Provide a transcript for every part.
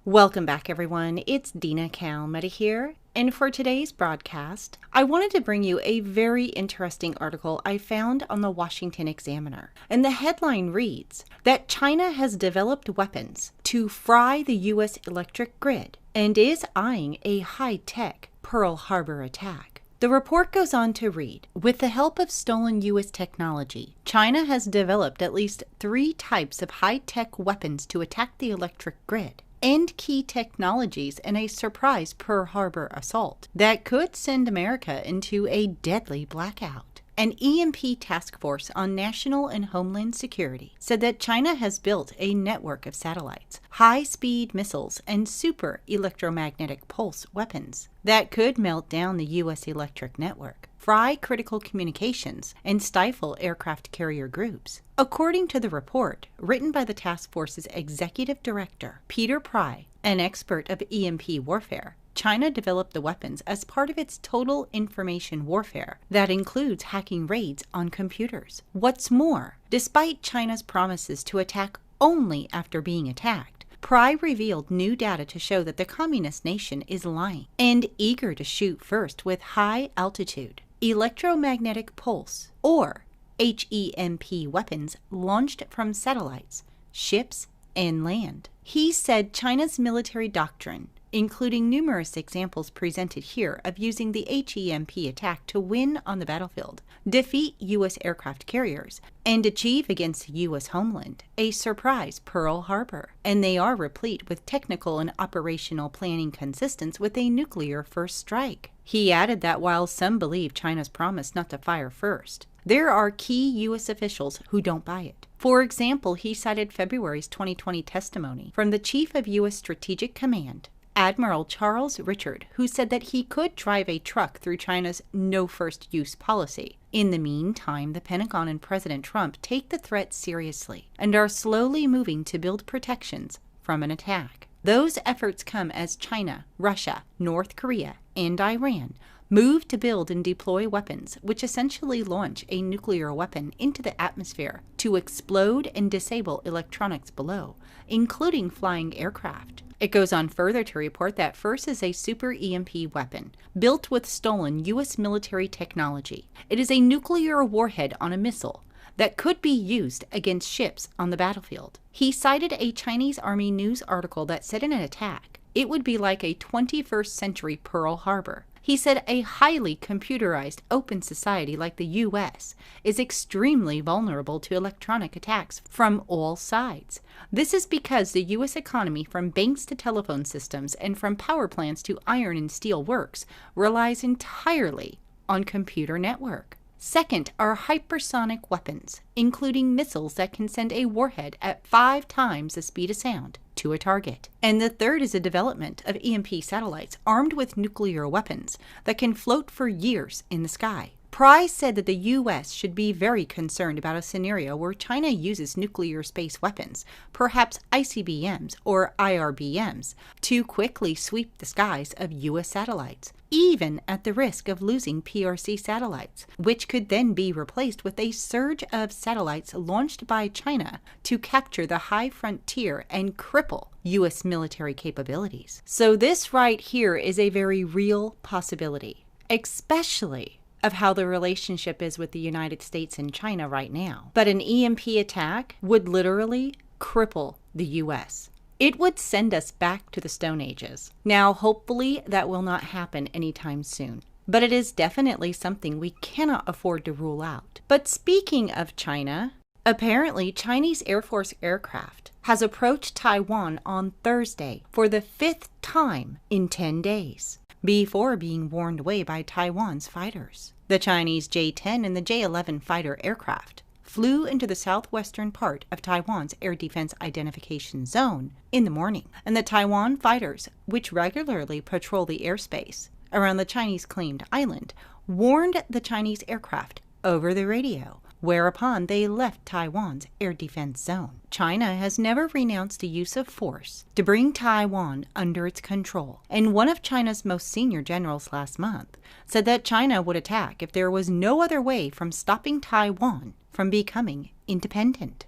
Welcome back, everyone. It's Dina Kalmeta here, and for today's broadcast, I wanted to bring you a very interesting article I found on the Washington Examiner. And the headline reads that China has developed weapons to fry the U.S. electric grid and is eyeing a high-tech Pearl Harbor attack. The report goes on to read, with the help of stolen U.S. technology, China has developed at least 3 types of high-tech weapons to attack the electric grid and key technologies in a surprise Pearl Harbor assault that could send America into a deadly blackout. An EMP task force on national and homeland security said that China has built a network of satellites, high-speed missiles, and super electromagnetic pulse weapons that could melt down the U.S. electric network, fry critical communications, and stifle aircraft carrier groups. According to the report, written by the task force's executive director, Peter Pry, an expert of EMP warfare, China developed the weapons as part of its total information warfare that includes hacking raids on computers. What's more, despite China's promises to attack only after being attacked, Pry revealed new data to show that the communist nation is lying and eager to shoot first with high-altitude electromagnetic pulse, or HEMP weapons launched from satellites, ships, and land. He said China's military doctrine, including numerous examples presented here of using the HEMP attack to win on the battlefield, defeat U.S. aircraft carriers, and achieve against the U.S. homeland a surprise Pearl Harbor. And they are replete with technical and operational planning consistent with a nuclear first strike. He added that while some believe China's promise not to fire first, there are key U.S. officials who don't buy it. For example, he cited February's 2020 testimony from the Chief of U.S. Strategic Command, Admiral Charles Richard, who said that he could drive a truck through China's no first use policy. In the meantime, the Pentagon and President Trump take the threat seriously and are slowly moving to build protections from an attack. Those efforts come as China, Russia, North Korea, and Iran move to build and deploy weapons which essentially launch a nuclear weapon into the atmosphere to explode and disable electronics below, including flying aircraft. It goes on further to report that FIRST is a super EMP weapon built with stolen U.S. military technology. It is a nuclear warhead on a missile that could be used against ships on the battlefield. He cited a Chinese Army news article that said in an attack, it would be like a 21st century Pearl Harbor. He said a highly computerized open society like the U.S. is extremely vulnerable to electronic attacks from all sides. This is because the U.S. economy, from banks to telephone systems and from power plants to iron and steel works, relies entirely on computer network. Second are hypersonic weapons, including missiles that can send a warhead at 5 times the speed of sound to a target. And the third is the development of EMP satellites armed with nuclear weapons that can float for years in the sky. Pry said that the U.S. should be very concerned about a scenario where China uses nuclear space weapons, perhaps ICBMs or IRBMs, to quickly sweep the skies of U.S. satellites, even at the risk of losing PRC satellites, which could then be replaced with a surge of satellites launched by China to capture the high frontier and cripple U.S. military capabilities. So this right here is a very real possibility, especially of how the relationship is with the United States and China right now. But an EMP attack would literally cripple the U.S. It would send us back to the Stone Ages. Now, hopefully, that will not happen anytime soon. But it is definitely something we cannot afford to rule out. But speaking of China, apparently Chinese Air Force aircraft has approached Taiwan on Thursday for the 5th time in 10 days, before being warned away by Taiwan's fighters. The Chinese J-10 and the J-11 fighter aircraft flew into the southwestern part of Taiwan's Air Defense Identification Zone in the morning, and the Taiwan fighters, which regularly patrol the airspace around the Chinese-claimed island, warned the Chinese aircraft over the radio, whereupon they left Taiwan's air defense zone. China has never renounced the use of force to bring Taiwan under its control, and one of China's most senior generals last month said that China would attack if there was no other way from stopping Taiwan from becoming independent.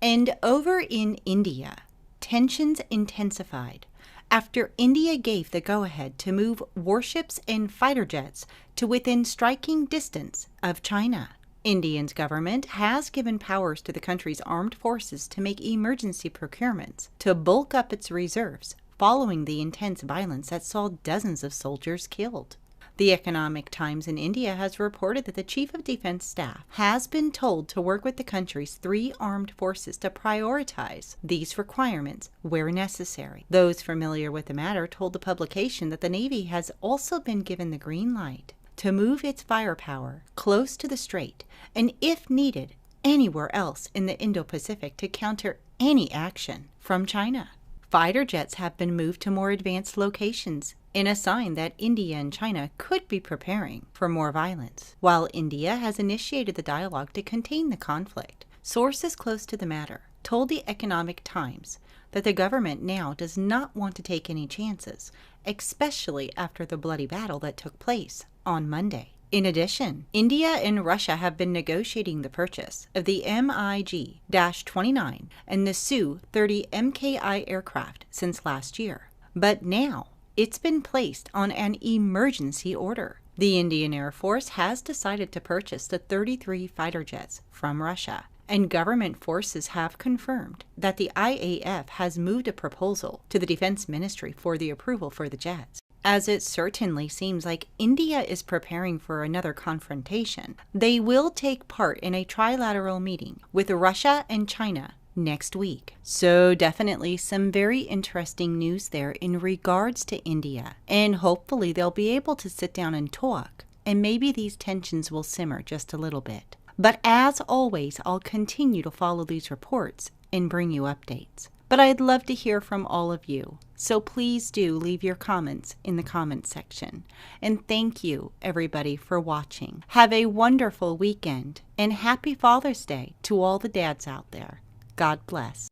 And over in India, tensions intensified after India gave the go-ahead to move warships and fighter jets to within striking distance of China. India's government has given powers to the country's armed forces to make emergency procurements to bulk up its reserves following the intense violence that saw dozens of soldiers killed. The Economic Times in India has reported that the Chief of Defense Staff has been told to work with the country's 3 armed forces to prioritize these requirements where necessary. Those familiar with the matter told the publication that the Navy has also been given the green light to move its firepower close to the strait and, if needed, anywhere else in the Indo-Pacific to counter any action from China. Fighter jets have been moved to more advanced locations in a sign that India and China could be preparing for more violence. While India has initiated the dialogue to contain the conflict, sources close to the matter told the Economic Times that the government now does not want to take any chances, especially after the bloody battle that took place on Monday. In addition, India and Russia have been negotiating the purchase of the MiG-29 and the Su-30 MKI aircraft since last year. But now, it's been placed on an emergency order. The Indian Air Force has decided to purchase the 33 fighter jets from Russia, and government forces have confirmed that the IAF has moved a proposal to the Defense Ministry for the approval for the jets. As it certainly seems like India is preparing for another confrontation, they will take part in a trilateral meeting with Russia and China next week. So definitely some very interesting news there in regards to India, and hopefully they'll be able to sit down and talk, and maybe these tensions will simmer just a little bit. But as always, I'll continue to follow these reports and bring you updates. But I'd love to hear from all of you, so please do leave your comments in the comments section. And thank you, everybody, for watching. Have a wonderful weekend, and happy Father's Day to all the dads out there. God bless.